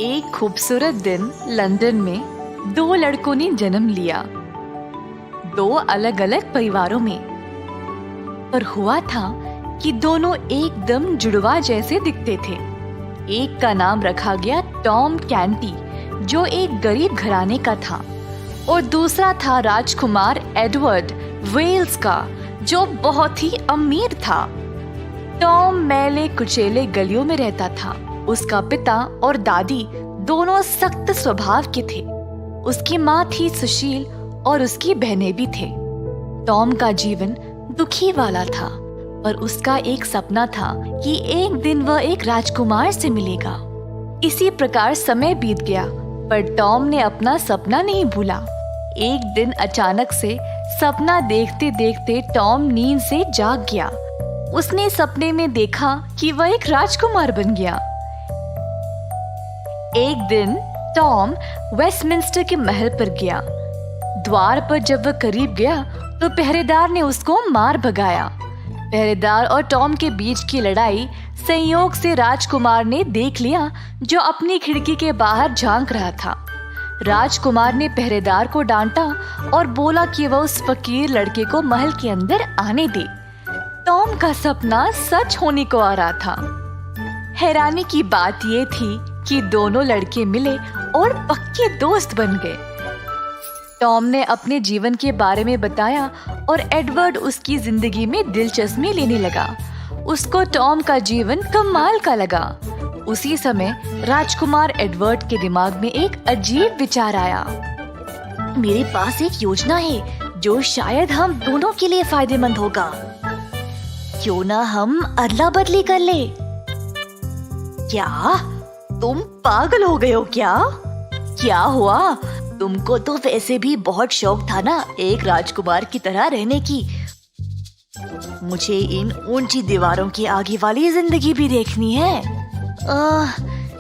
एक खूबसूरत दिन लंदन में दो लड़कों ने जन्म लिया, दो अलग अलग परिवारों में। पर हुआ था कि दोनों एकदम जुड़वा जैसे दिखते थे। एक का नाम रखा गया टॉम कैंटी, जो एक गरीब घराने का था, और दूसरा था राजकुमार एडवर्ड वेल्स का, जो बहुत ही अमीर था। टॉम मैले कुचेले गलियों में रहता था। उसका पिता और दादी दोनों सख्त स्वभाव के थे। उसकी माँ थी सुशील और उसकी बहनें भी थे। टॉम का जीवन दुखी वाला था, पर उसका एक सपना था कि एक दिन वह एक राजकुमार से मिलेगा। इसी प्रकार समय बीत गया, पर टॉम ने अपना सपना नहीं भूला। एक दिन अचानक से सपना देखते देखते टॉम नींद से जाग गया। उसने सपने में देखा कि वह एक राजकुमार बन गया। एक दिन टॉम वेस्टमिंस्टर के महल पर गया। द्वार पर जब वह करीब गया तो पहरेदार ने उसको मार भगाया। पहरेदार और टॉम के बीच की लड़ाई संयोग से राजकुमार ने देख लिया, जो अपनी खिड़की के बाहर झांक रहा था। राजकुमार ने पहरेदार को डांटा और बोला कि वह उस फकीर लड़के को महल के अंदर आने दे। टॉम का सपना सच होने को आ रहा था। हैरानी की बात यह थी कि दोनों लड़के मिले और पक्के दोस्त बन गए। टॉम ने अपने जीवन के बारे में बताया और एडवर्ड उसकी जिंदगी में दिलचस्पी लेने लगा। उसको टॉम का जीवन कमाल का लगा। उसी समय राजकुमार एडवर्ड के दिमाग में एक अजीब विचार आया। मेरे पास एक योजना है जो शायद हम दोनों के लिए फायदेमंद होगा। क्यों ना हम अदला बदली कर ले? क्या तुम पागल हो गए हो क्या? क्या हुआ? तुमको तो वैसे भी बहुत शौक था ना एक राजकुमार की तरह रहने की। मुझे इन ऊंची दीवारों की आगे वाली जिंदगी भी देखनी है।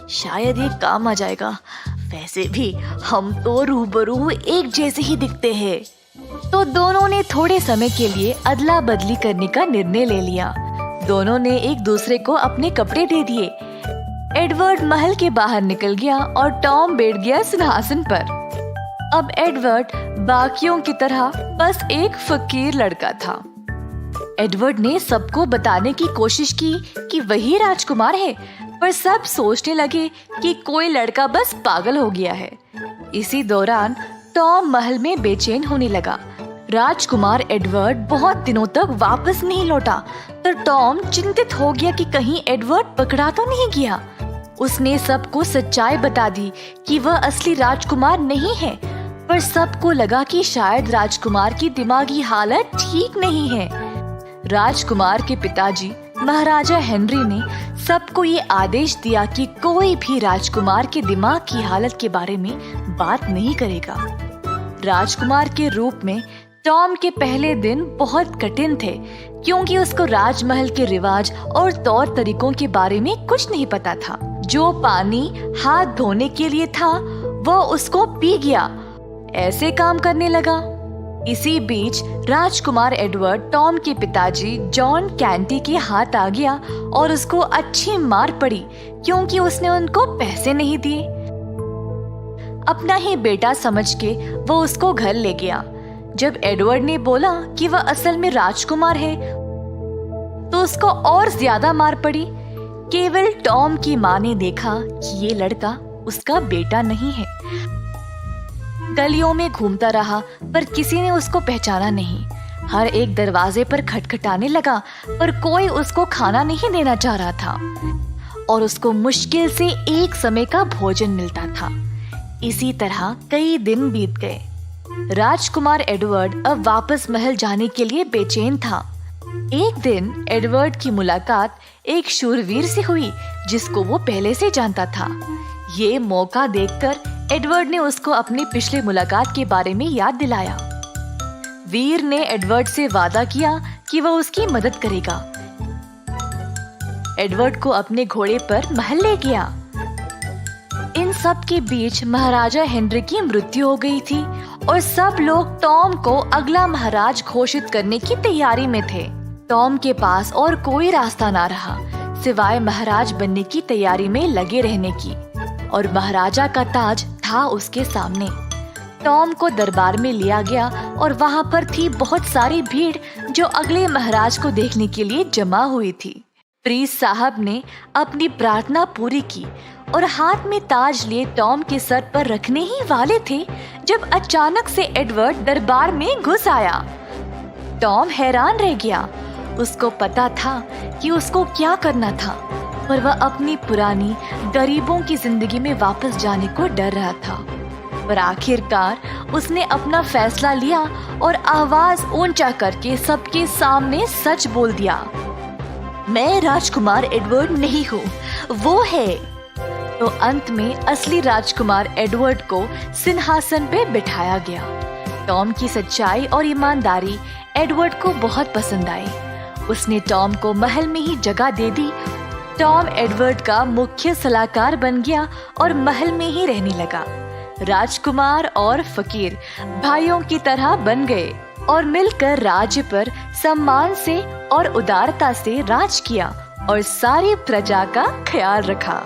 शायद ये काम आ जाएगा। वैसे भी हम तो रूबरू एक जैसे ही दिखते हैं। तो दोनों ने थोड़े समय के लिए अदला बदली करने का निर्णय ले लिया। दोनों ने एक दूसरे को अपने कपड़े दे दिए। एडवर्ड महल के बाहर निकल गया और टॉम बैठ गया सिंहासन पर। अब एडवर्ड बाकियों की तरह बस एक फकीर लड़का था। एडवर्ड ने सबको बताने की कोशिश की कि वही राजकुमार है, पर सब सोचने लगे कि कोई लड़का बस पागल हो गया है। इसी दौरान टॉम महल में बेचैन होने लगा। राजकुमार एडवर्ड बहुत दिनों तक वापस नहीं लौटा, तो टॉम चिंतित हो गया कि कहीं एडवर्ड पकड़ा तो नहीं गया। उसने सबको सच्चाई बता दी कि वह असली राजकुमार नहीं है, पर सबको लगा कि शायद राजकुमार की दिमागी हालत ठीक नहीं है। राजकुमार के पिताजी महाराजा हेनरी ने सबको ये आदेश दिया कि कोई भी राजकुमार के दिमाग की हालत के बारे में बात नहीं करेगा। राजकुमार के रूप में टॉम के पहले दिन बहुत कठिन थे, क्योंकि उसको राजमहल के रिवाज और तौर तरीकों के बारे में कुछ नहीं पता था। जो पानी हाथ धोने के लिए था वह उसको पी गया। ऐसे काम करने लगा। इसी बीच राजकुमार एडवर्ड टॉम के पिताजी जॉन कैंटी के हाथ आ गया और उसको अच्छी मार पड़ी, क्योंकि उसने उनको पैसे नहीं दिए। अपना ही बेटा समझ के वो उसको घर ले गया। जब एडवर्ड ने बोला कि वह असल में राजकुमार है, तो उसको और ज्यादा मार पड़ी। केवल टॉम की माँ ने देखा कि ये लड़का उसका बेटा नहीं है। गलियों में घूमता रहा, पर किसी ने उसको पहचाना नहीं। हर एक दरवाजे पर खटखटाने लगा, पर कोई उसको खाना नहीं देना चाह रहा था, और उसको मुश्किल से एक समय का भोजन मिलता था। इसी तरह कई दिन बीत गए। राजकुमार एडवर्ड अब वापस महल जाने के लिए बेचैन था। एक दिन एडवर्ड की मुलाकात एक शूरवीर से हुई, जिसको वो पहले से जानता था। ये मौका देखकर एडवर्ड ने उसको अपनी पिछली मुलाकात के बारे में याद दिलाया। वीर ने एडवर्ड से वादा किया कि वह उसकी मदद करेगा। एडवर्ड को अपने घोड़े पर महल ले गया। इन सब के बीच महाराजा हेनरी की मृत्यु हो गई थी, और सब लोग टॉम को अगला महाराज घोषित करने की तैयारी में थे। टॉम के पास और कोई रास्ता ना रहा, सिवाय महाराज बनने की तैयारी में लगे रहने की। और महाराजा का ताज था उसके सामने। टॉम को दरबार में लिया गया और वहाँ पर थी बहुत सारी भीड़ जो अगले महाराज को देखने के लिए जमा हुई थी। प्रीस्ट साहब ने अपनी प्रार्थना पूरी की और हाथ में ताज लिए टॉम के सर पर रखने ही वाले थे जब अचानक से एडवर्ड दरबार में घुस आया। टॉम हैरान रह गया। उसको पता था कि उसको क्या करना था, पर वह अपनी पुरानी गरीबों की जिंदगी में वापस जाने को डर रहा था। पर आखिरकार उसने अपना फैसला लिया और आवाज ऊंचा करके सबके सामने सच बोल दिया, मैं राजकुमार एडवर्ड नहीं हूँ, वो है। तो अंत में असली राजकुमार एडवर्ड को सिंहासन पे बिठाया गया। टॉम की सच्चाई और ईमानदारी एडवर्ड को बहुत पसंद आई। उसने टॉम को महल में ही जगह दे दी। टॉम एडवर्ड का मुख्य सलाहकार बन गया और महल में ही रहने लगा। राजकुमार और फकीर भाइयों की तरह बन गए और मिलकर राज्य पर सम्मान से और उदारता से राज किया और सारी प्रजा का ख्याल रखा।